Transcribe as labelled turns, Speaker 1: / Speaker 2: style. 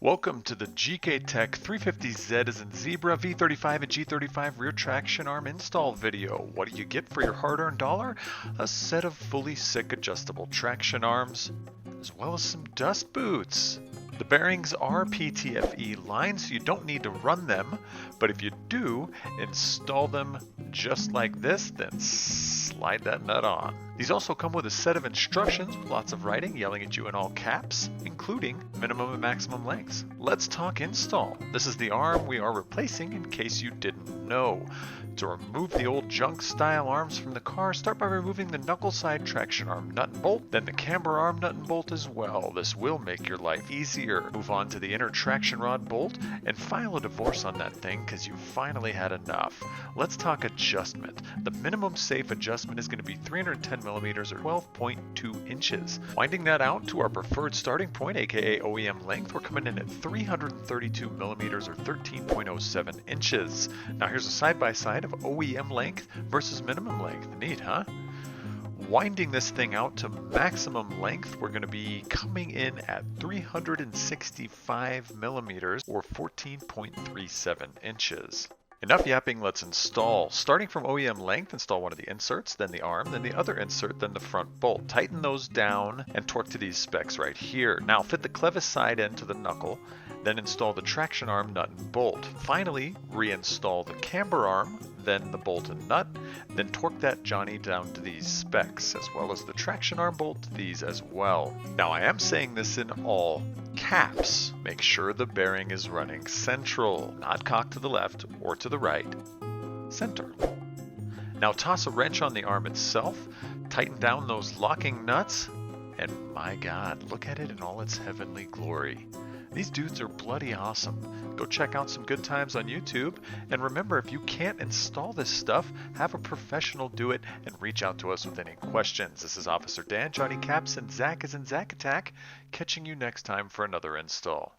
Speaker 1: Welcome to the Gktech 350z as in zebra V35 and G35 rear traction arm install video. What do you get for your hard-earned dollar? A set of fully sick adjustable traction arms, as well as some dust boots. The bearings are PTFE lined, so you don't need to run them, but if you do, install them just like this, then slide that nut on. These also come with a set of instructions with lots of writing yelling at you in all caps, including minimum and maximum lengths. Let's talk install. This is the arm we are replacing in case you didn't know. To remove the old junk style arms from the car, start by removing the knuckle side traction arm nut and bolt, then the camber arm nut and bolt as well. This will make your life easier. Move on to the inner traction rod bolt and file a divorce on that thing because you finally had enough. Let's talk adjustment. The minimum safe adjustment is going to be 310 millimeters or 12.2 inches. Winding that out to our preferred starting point, aka OEM length, we're coming in at 332 millimeters or 13.07 inches. Now here's a side-by-side of OEM length versus minimum length. Neat, huh? Winding this thing out to maximum length, we're going to be coming in at 365 millimeters or 14.37 inches. Enough yapping, let's install. Starting from OEM length, install one of the inserts, then the arm, then the other insert, then the front bolt. Tighten those down and torque to these specs right here. Now fit the clevis side end to the knuckle, then install the traction arm nut and bolt. Finally, reinstall the camber arm, then the bolt and nut, then torque that Johnny down to these specs, as well as the traction arm bolt to these as well. Now I am saying this in all caps. Make sure the bearing is running central, not cocked to the left or to the right. Center. Now toss a wrench on the arm itself, tighten down those locking nuts, and my God, look at it in all its heavenly glory. These dudes are bloody awesome. Go check out some good times on YouTube, and remember, if you can't install this stuff, have a professional do it and reach out to us with any questions. This is Officer Dan, Johnny Caps, and Zach is in Zackattack, catching you next time for another install.